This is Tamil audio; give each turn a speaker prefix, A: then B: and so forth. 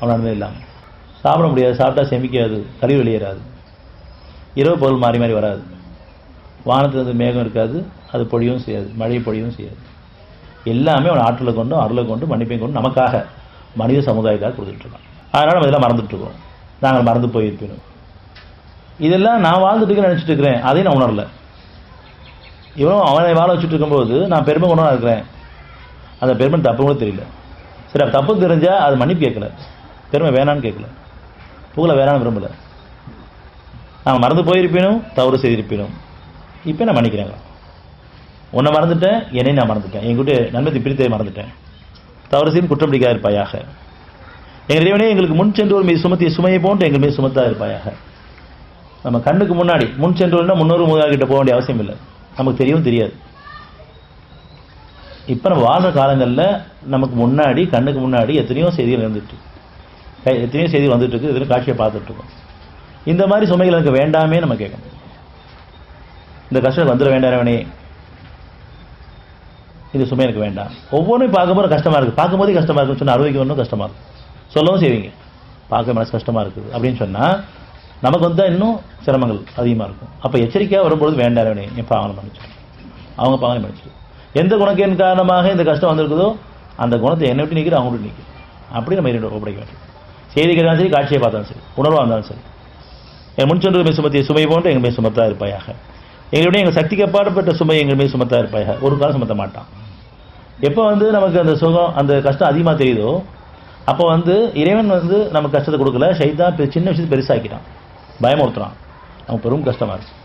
A: அவன் நன்மை இல்லாமல் சாப்பிட முடியாது, சாப்பிட்டா செமிக்காது, கழிவு வெளியேறாது, இரவு பொருள் மாறி மாறி வராது, வானத்திலிருந்து மேகம் இருக்காது, அது பொழியும் செய்யாது, மழை பொழியும் செய்யாது. எல்லாமே அவன் ஆற்றலை கொண்டும் அருளை கொண்டு மன்னிப்பையும் கொண்டு நமக்காக மனித சமுதாயத்தாக கொடுத்துட்ருக்கான். அதனால் நம்ம இதெல்லாம் மறந்துட்டுருக்கோம். நாங்கள் மறந்து போயிருப்போம். இதெல்லாம் நான் வாழ்ந்துட்டு நினச்சிட்டு இருக்கிறேன், அதையும் நான் உணரல. இவனும் அவனை வாழ வச்சுட்டு இருக்கும்போது நான் பெருமை கொண்டா இருக்கிறேன். அந்த பெருமை தப்பு கூட தெரியல. சரி, அப்போ தப்பு தெரிஞ்சால் அது மன்னிப்பு கேட்கல, பெருமை வேணான்னு கேட்கல, புகழ வேணான்னு விரும்பலை. நான் மறந்து போயிருப்பேனும் தவறு செய்திருப்பேனும் இப்போ நான் மன்னிக்கிறேங்க. உன்னை மறந்துட்டேன், என்னை நான் மறந்துட்டேன், என்கிட்ட நன்மை பிரித்தை மறந்துட்டேன், தவறு செய்யும் குற்றம் பிடிக்காத இருப்பாயாக. எங்கள் இறைவனே எங்களுக்கு முன் சென்றோர் மீது சுமத்திய சுமையை போன்று எங்கள் மீது சுமத்தா இருப்பாயாக. நம்ம கண்ணுக்கு முன்னாடி முன் சென்றோர்னா முன்னோரு மூதாகிட்ட போக வேண்டிய அவசியம் இல்லை, நமக்கு தெரியவும் தெரியாது. இப்போ நம்ம வாழ்கிற காலங்களில் நமக்கு முன்னாடி கண்ணுக்கு முன்னாடி எத்தனையோ செய்திகள் இருந்துட்டு, எத்தனையோ செய்திகள் வந்துட்டு இருக்கு, எத்தனையோ காட்சியை பார்த்துட்ருக்கோம். இந்த மாதிரி சுமைகள் எனக்கு வேண்டாமே நம்ம கேட்கணும். இந்த கஷ்டம் வந்துட வேண்டாமே, இந்த சுமை எனக்கு வேண்டாம். ஒவ்வொன்றும் பார்க்கும்போது கஷ்டமாக இருக்குது, பார்க்கும்போதே கஷ்டமாக இருக்குன்னு சொன்னால் அனுபவிக்கணும் கஷ்டமாக இருக்கும். சொல்லவும் செய்வீங்க, பார்க்க மனசு கஷ்டமாக இருக்குது அப்படின்னு சொன்னால் நமக்கு வந்தால் இன்னும் சிரமங்கள் அதிகமாக இருக்கும். அப்போ எச்சரிக்கையாக வரும்பொழுது வேண்டாமே, என் பாவனை மன்னிச்சு, அவங்க பாவனை மன்னிச்சு. எந்த குணத்தின் காரணமாக இந்த கஷ்டம் வந்திருக்குதோ அந்த குணத்தை என்னை விட்டு நீக்கிற அவங்க விட்டு நீக்கி, அப்படி நம்ம இரண்டு ஒப்படைக்க வேண்டும். செய்தி கேட்டாலும் சரி, காட்சியை பார்த்தாலும் சரி, உணர்வாக இருந்தாலும் சரி. என் முன்சென்று மீது சுமத்திய சுமை போன்று எங்கள் மீது சுமத்தா இருப்பாயாக. எங்களுடைய எங்கள் சக்திக்கு அப்பாற்பட்ட சுமை எங்கள் மீது சுமத்தா இருப்பாயாக. ஒரு காலம் சுமத்த மாட்டான். எப்போ நமக்கு அந்த சுகம் அந்த கஷ்டம் அதிகமாக தெரியுதோ அப்போ இறைவன் நமக்கு கஷ்டத்தை கொடுக்கல, ஷைத்தான் சின்ன விஷயத்தை பெருசாக்கிட்டான், பயமுறுத்துறான், நமக்கு பெரும் கஷ்டமாக இருக்கு.